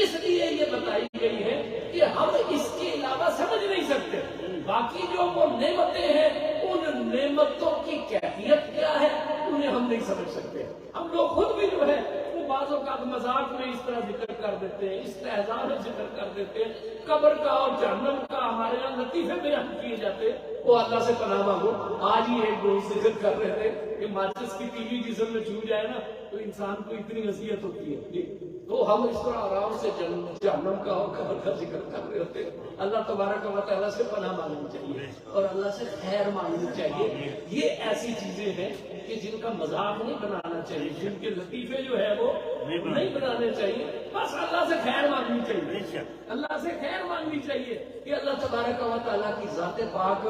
اس لیے یہ بتائی گئی ہے کہ ہم اس کے علاوہ سمجھ نہیں سکتے. باقی جو وہ نعمتیں ہیں ان نعمتوں کی کیفیت کیا ہے انہیں ہم نہیں سمجھ سکتے. ہم لوگ خود بھی جو ہے وہ بعض اوقات مذاق میں اس طرح ذکر کر دیتے ہیں، استہزاء میں ذکر کر دیتے ہیں. قبر کا اور جہنم کا ہمارے یہاں لطیفے بیان کیے جاتے ہیں. وہ اللہ سے پناہ مانگو. آج ہی ایک دوست ذکر کر رہے تھے کہ ماچس کی تیلی جسم میں چھو جائے نا تو انسان کو اتنی اذیت ہوتی ہے. تو ہم اس طرح آرام سے جہنم کا اور قبر کا ذکر کر رہے ہوتے ہیں. اللہ تبارک و تعالیٰ سے پناہ مانگنی چاہیے اور اللہ سے خیر مانگنی چاہیے. یہ ایسی چیزیں ہیں کہ جن کا مذاق نہیں بنانا چاہیے، جن کے لطیفے جو ہے وہ نہیں بنانے چاہیے. بس اللہ سے خیر مانگنی چاہیے، اللہ سے خیر مانگنی چاہیے کہ اللہ تبارک و تعالیٰ کی ذات پاک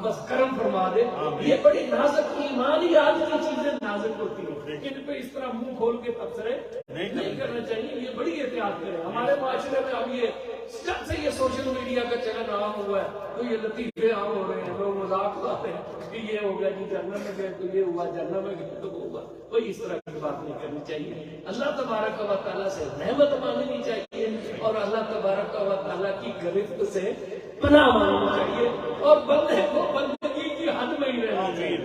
بس کرم فرما دے. یہ بڑی نازک ایمانیات کی چیزیں نازک ہوتی ہیں، ان پہ اس طرح منہ کھول کے تبصرے نہیں کرنا چاہیے. یہ بڑی احتیاط کریں. ہمارے معاشرے میں اب یہ جب سے یہ سوشل میڈیا کا چلن عام ہوا ہے تو یہ لطیفے عام ہو رہے ہیں. لوگ مذاق اڑاتے ہیں کہ یہ ہو گیا جی جہنم میں گئے تو یہ ہوا، جہنم میں گئے تو وہ ہوا. کوئی اس طرح کی بات نہیں کرنی چاہیے. اللہ تبارک و تعالیٰ سے رحمت مانگنی چاہیے اور اللہ تبارک و تعالیٰ کی گرفت سے پناہ مانگنی چاہیے. اور بندے کو بندگی کی حد میں ہی رہنا چاہیے،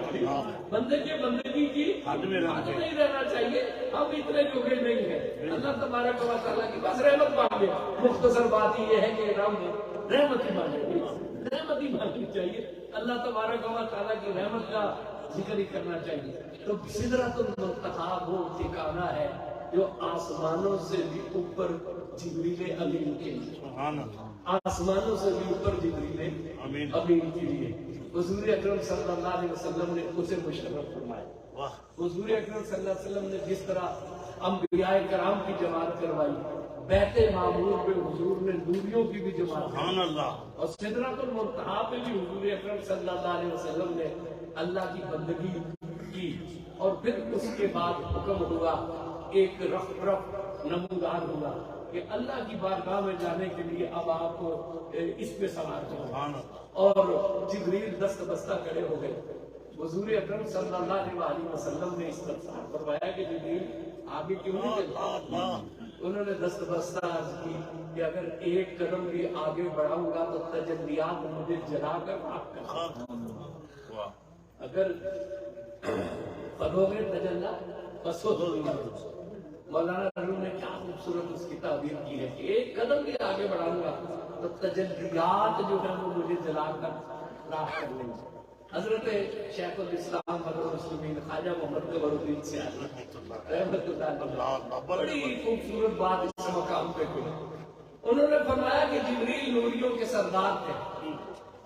بندے کے بندگی کی حد میں نہیں رہنا چاہیے. ہم اتنے جوگے نہیں ہیں. اللہ تبارک و تعالیٰ کی بس رحمت مانگے. مختصر بات یہ ہے کہ رحمت ہی مانگنی چاہیے. اللہ تبارک و تعالیٰ کی رحمت کا ذکر ہی کرنا چاہیے. تو سدرۃ المنتہا وہ ٹھکانہ ہے جو آسمانوں سے بھی اوپر جبریل امین کے لیے، آسمانوں سے بھی اوپر جبریل امین کے لیے حضور اکرم صلی اللہ علیہ وسلم نے اسے مشرف فرمایا. حضور اکرم صلی اللہ علیہ وسلم نے جس طرح انبیاء کرام کی جماعت کروائی، بیت معمور پہ حضور نے نوریوں کی بھی جماعت کروائی، اور سدرۃ المنتہا پہ بھی حضور اکرم صلی اللہ علیہ وسلم نے اللہ کی بندگی کی. اور پھر اس کے بعد حکم ہوا، ایک رف نمودار ہوا کہ اللہ کی بارگاہ میں جانے کے لیے اب آپ اس پہ سوار ہو. اور جبریل دست بستہ کھڑے ہو گئے. حضور اکرم صلی اللہ علیہ وسلم نے اس طرح فرمایا کہ جبریل آگے کیوں نہیں چلتا؟ انہوں نے دست بستہ عرض کی کہ اگر ایک قدم بھی آگے بڑھاؤں گا تو تجلیات مجھے جلا کر راکھ کر، اگر پڑھو گے تجلا بس ہو. مولانا روم نے کیا خوبصورت اس کی تعبیر کی ہے کہ ایک قدم بھی آگے بڑھاؤں گا تو تجلیات جو ہے وہ مجھے جلا کر راکھ کر لیں گے. حضرت شیخ الاسلام المسلمین خواجہ محمد قمر الدین سیاسی رحمۃ اللہ بڑی خوبصورت بات اس مقام پہ کی. انہوں نے فرمایا کہ جبریل نوریوں کے سردار تھے،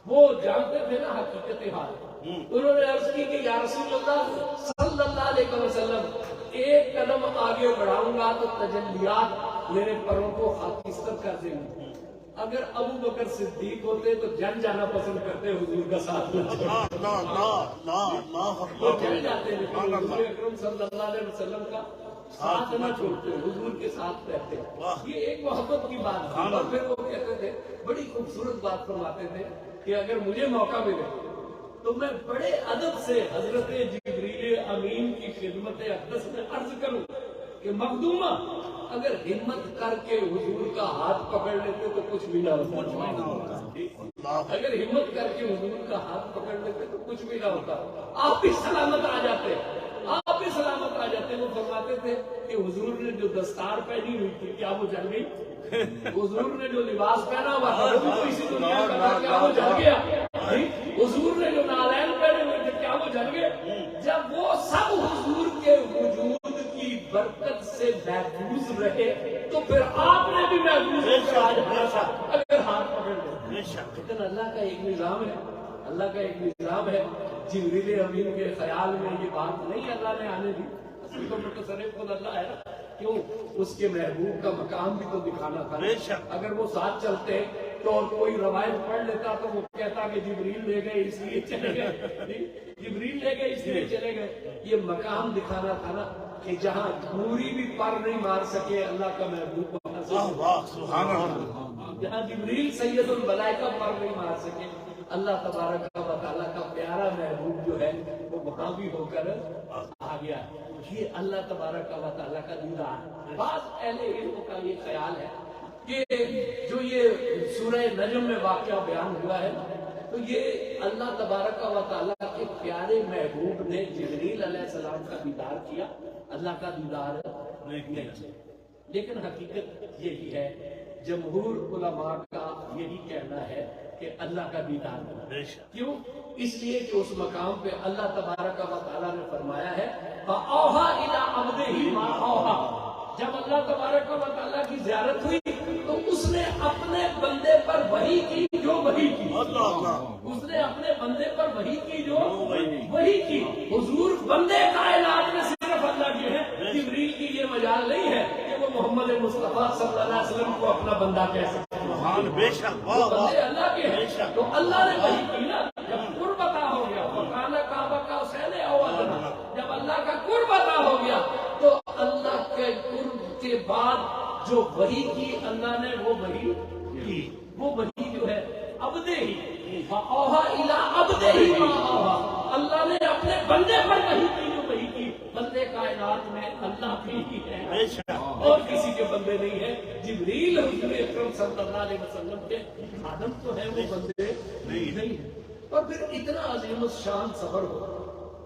وہ جانتے تھے نا حقیقت حال. انہوں نے عرض کی کہ یا رسول اللہ صلی اللہ علیہ وسلم ایک قدم آگے بڑھاؤں گا تو تجلیات میرے پروں کو خاکستر کر دیں گے. اگر ابو بکر صدیق ہوتے تو جن جانا پسند کرتے، حضور کا ساتھ وہ جن جاتے، لیکن حضور اکرم صلی اللہ علیہ وسلم کا ساتھ نہ چھوڑتے، حضور کے ساتھ رہتے. یہ ایک محبت کی بات تھی. اور پھر وہ کہتے تھے، بڑی خوبصورت بات فرماتے تھے کہ اگر مجھے موقع ملے تو میں بڑے ادب سے حضرت جبریل امین کی خدمت اقدس میں عرض کروں کہ مخدومہ اگر ہمت کر کے حضور کا ہاتھ پکڑ لیتے تو کچھ بھی نہ ہوتا. اگر ہمت کر کے حضور کا ہاتھ پکڑ لیتے تو کچھ بھی نہ ہوتا. آپ بھی سلامت آ جاتے، آپ بھی سلامت آ جاتے. وہ فرماتے تھے کہ حضور نے جو دستار پہنی ہوئی تھی کیا وہ جل گئی؟ حضور نے جو لباس پہنا ہوا تھا وہ بھی تو اسی دنیا کا تھا، کیا وہ جل گیا؟ حضور نے جو نالین پہنے ہوئے تھے کیا وہ جل گئے؟ جب وہ برکت سے محفوظ رہے تو پھر آپ نے بھی محفوظ اگر ہاتھ پکڑ لیں. لیکن اللہ کا ایک نظام ہے, اللہ کا ایک نظام ہے. جبریل امین کے خیال میں یہ بات نہیں اللہ نے آنے دی. اصل تو متصرف خود اللہ ہے نا, کیوں اس کے محبوب کا مقام بھی تو دکھانا تھا. اگر وہ ساتھ چلتے تو اور کوئی روایت پڑھ لیتا تو وہ کہتا کہ جبریل لے گئے اس لیے چلے گئے, جبریل لے گئے اس لیے چلے گئے. یہ مقام دکھانا تھا نا کہ جہاں پوری بھی پر نہیں مار سکے اللہ کا محبوب, جہاں جبریل سید الملائکہ پر نہیں مار سکے, اللہ تبارک و تعالیٰ کا پیارا محبوب جو ہے وہ وہاں بھی ہو کر آ گیا. یہ اللہ تبارک و تعالیٰ کا دیدار. بعض اہل علم کا یہ خیال ہے کہ جو یہ سورہ نجم میں واقعہ بیان ہوا ہے تو یہ اللہ تبارک و تعالیٰ کے پیارے محبوب نے جبریل علیہ السلام کا دیدار کیا, اللہ کا دیدار نہیں کیا. لیکن حقیقت یہی ہے, جمہور علماء کا یہی کہنا ہے کہ اللہ کا دیدار ہوا. کیوں؟ اس لیے کہ اس مقام پہ اللہ تبارک و تعالیٰ نے فرمایا ہے فَأَوْحَىٰ إِلَىٰ عَبْدِهِ مَا أَوْحَىٰ. جب اللہ تبارک و تعالیٰ کی زیارت ہوئی تو اس نے اپنے بندے پر وحی کی جو وحی کی, اس نے اپنے بندے پر وحی کی جو وحی کی. حضور بندے کائنات میں صرف اللہ کے ہیں. جبریل کی یہ مجال نہیں ہے کہ وہ محمد مصطفیٰ صلی اللہ علیہ وسلم کو اپنا بندہ کہہ سکتے. بندے اللہ کے ہیں تو اللہ نے وحی کی نا. جب قرب عطا ہو گیا وکانا کعبہ کا حسین اوادنا, جب اللہ کا قرب عطا ہو گیا تو اللہ کے قرب کے بعد جو وحی کی اللہ نے وہ وحی کی, وہ وحی جو ہے عبدہ ہی فاوحا الی عبدہ ہی ما اوحا. اللہ نے اپنے بندے پر وحی کی جو وحی کی. بندے کائنات میں اللہ بھی ہی ہے اور کسی کے بندے نہیں ہے. جبریل حضور اکرم صلی اللہ علیہ وسلم کے خادم تو ہے, وہ بندے نہیں ہے. اور پھر اتنا عظیم الشان سفر ہو,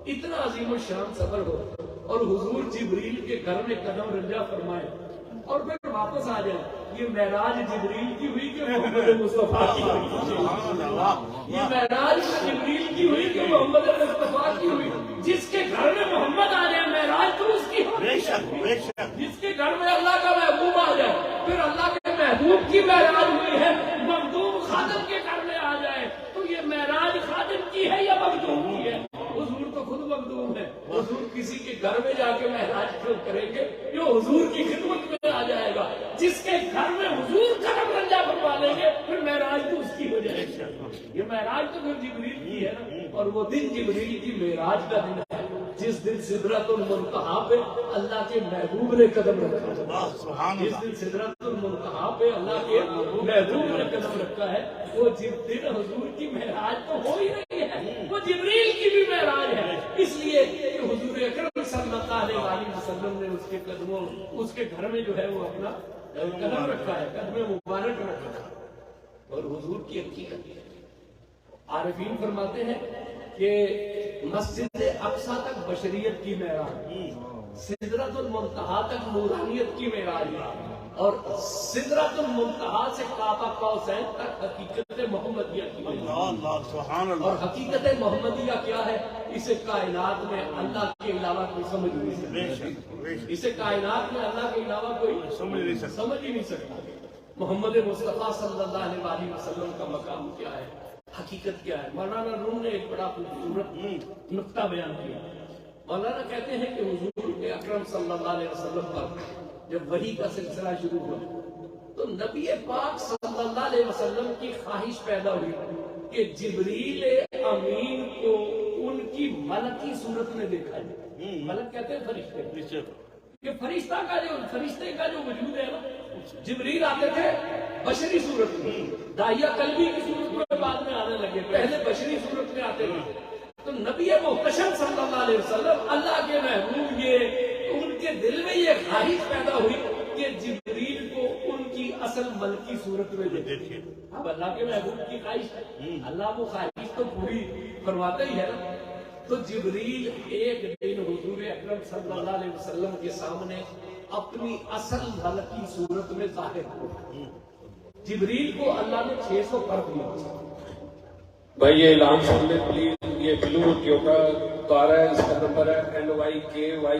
اتنا عظیم الشان سفر ہو اور حضور جبریل کے گھر میں قدم رنجا فرمائے اور پھر واپس آ جائے. یہ معراج جبریل کی ہوئی کہ محمد مصطفیٰ کی ہوئی؟ یہ معراج جبریل کی ہوئی کہ محمد مصطفیٰ کی ہوئی؟ جس کے گھر میں محمد آ جائے معراج تو اس کی ہوئی. جس کے گھر میں اللہ کا محبوب آ جائے پھر اللہ کے محبوب کی معراج ہوئی ہے. مخدوم خادم کے گھر میں آ جائے تو یہ معراج خادم کی ہے یا مخدوم کی ہے؟ حضور تو خود مخدوم ہے. حضور کسی کے گھر میں جا کے معراج کیوں کریں گے؟ جو حضور کی خدمت میں آ جائے گا. جس کے گھر میں حضور قدم رنجا فرما لیں گے پھر معراج تو اس کی ہو جائے گی. یہ معراج تو پھر جبریل کی ہے نا. اور وہ دن جبریل کی معراج کا دن ہے جس دن سدرۃ المنتہا پہ اللہ کے محبوب نے قدم رکھا. جس دن سدرۃ المنتہا پہ اللہ کے محبوب نے قدم رکھا ہے وہ جس دن حضور کی معراج تو ہو ہی رہی ہے, وہ جبریل کی بھی معراج ہے. اس لیے کہ حضور اکرم صلی اللہ علیہ وسلم نے اس کے قدموں, اس کے گھر میں جو ہے وہ اپنا قدم رکھا ہے, قدم مبارک رکھا ہے. اور حضور کی حقیقت ہے. عارفین فرماتے ہیں کہ مسجد اقصیٰ تک بشریت کی معراج, سدرۃ المنتہا تک نورانیت کی معراج اور سدرۃ المنتہا سے کعبہ قوسین تک حقیقت محمدیہ کی معراج. اور حقیقت محمدیہ کیا ہے؟ اسے کائنات میں اللہ کے علاوہ کوئی سمجھ نہیں سکتا. اسے کائنات میں اللہ کے علاوہ کوئی سمجھ ہی نہیں سکتا. محمد مصطفیٰ صلی اللہ علیہ وسلم کا مقام کیا ہے, حقیقت کیا ہے؟ مولانا روم نے ایک بڑا خوبصورت نقطہ بیان کیا. مولانا کہتے ہیں کہ حضور کے اکرم صلی اللہ علیہ وسلم پر جب وحی کا سلسلہ شروع ہوا تو نبی پاک صلی اللہ علیہ وسلم کی خواہش پیدا ہوئی کہ جبریل امین کو ان کی ملکی صورت میں دیکھا جائے. ملک کہتے ہیں فرشتے, کہ فرشتے کا جو وجود ہے نا, جبریل آتے تھے بشری صورت میں, داعیہ قلبی کی صورت میں بعد میں آنے لگے, پہلے بشری صورت میں آتے تھے. تو نبی محتشم صلی اللہ علیہ وسلم اللہ کے محبوب, یہ ان کے دل میں یہ خواہش پیدا ہوئی کہ جبریل کو ان کی اصل ملکی صورت میں دیکھیں. اب اللہ کے محبوب کی خواہش ہے, اللہ وہ خواہش تو پوری فرماتا ہی ہے نا. تو جبریل ایک دن حضور اکرم صلی اللہ علیہ وسلم کے سامنے اپنی اصل ملکی صورت میں ظاہر ہوا. جبریل کو اللہ نے 600 پر دیا. بھائی یہ اعلان سن لیں پلیز, یہ بلو کیوکا کار ہے, اس کا نمبر ہے NYKY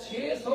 600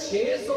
600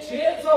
600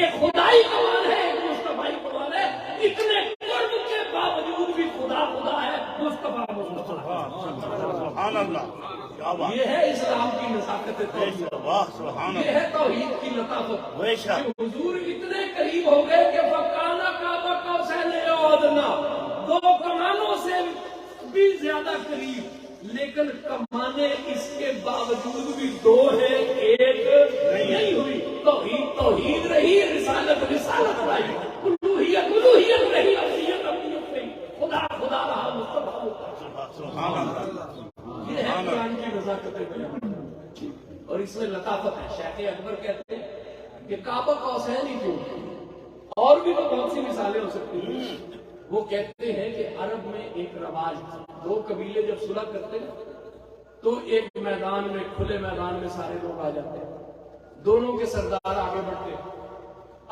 ایک خدائی کمان ہے، ایک مصطفی کمان ہے. اتنے قرب کے باوجود بھی خدا خدا ہے، مصطفیٰ مصطفیٰ. سبحان اللہ، کیا بات، یہ ہے اسلام کی نزاکت توحید، واہ سبحان یہ اللہ، ہے توحید کی لطافت. بے شک، کہ حضور اتنے قریب ہو گئے کہ فکانہ کعبہ قوسین او ادنی، دو کمانوں سے بھی زیادہ قریب، لیکن کمانے اس کے باوجود بھی دو ہیں، ایک نہیں ہوئی. توحید توحید رہی، رسالت رسالت رہی، الوہیت الوہیت رہی، ابدیت ابدیت رہی. خدا خدا رہا، مصطفیٰ مصطفیٰ. سبحان اللہ، یہ ہے قرآن کی نزاکت بیان، اور اس میں لطافت ہے. شیخ اکبر کہتے ہیں کہ کعبہ قوسین ہی کیوں، اور بھی تو بہت سی مثالیں ہو سکتی ہیں. وہ کہتے ہیں کہ عرب میں ایک رواج تھا، دو قبیلے جب صلح کرتے تو ایک میدان میں، کھلے میدان میں سارے لوگ آ جاتے، دونوں کے سردار آگے بڑھتے،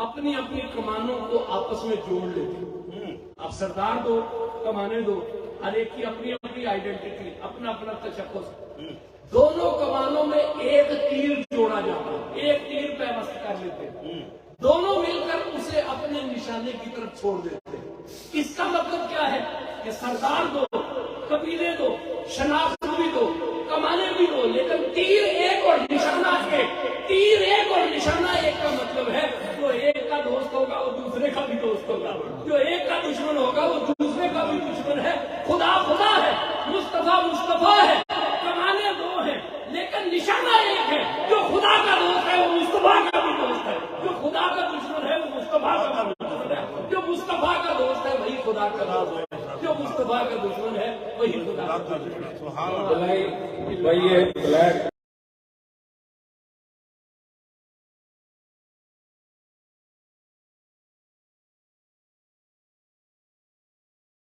اپنی اپنی کمانوں کو آپس میں جوڑ لیتے. اب سردار دو، کمانے دو، ہر ایک کی اپنی اپنی آئیڈینٹی، اپنا اپنا تشخص. دونوں کمانوں میں ایک تیر جوڑا جاتا، ایک تیر پیوست کر لیتے، دونوں مل کر اسے اپنے نشانے کی طرف چھوڑ دیتے. اس کا مطلب کیا ہے کہ سردار دو، قبیلے دو، شناخت بھی دو، کمانے بھی دو، لیکن تیر ایک اور نشانہ ایک. تیر ایک اور نشانہ ایک کا مطلب ہے جو ایک کا دوست ہوگا وہ دوسرے کا بھی دوست ہوگا، جو ایک کا دشمن ہوگا وہ دوسرے کا بھی دشمن ہے. خدا خدا ہے، مصطفیٰ مصطفیٰ ہے، کمانے دو ہیں لیکن نشانہ ایک ہے. جو خدا کا دوست ہے وہ مصطفیٰ کا بھی دوست ہے، جو خدا کا دشمن ہے وہ مصطفیٰ کا بھی دشمن ہے. جو مصطفیٰ کا دوست ہے وہی خدا کا دوست ہے، جو مصطفیٰ کا دشمن ہے وہی خدا کا دشمن ہے. سبحان اللہ. بھائی یہ بلیک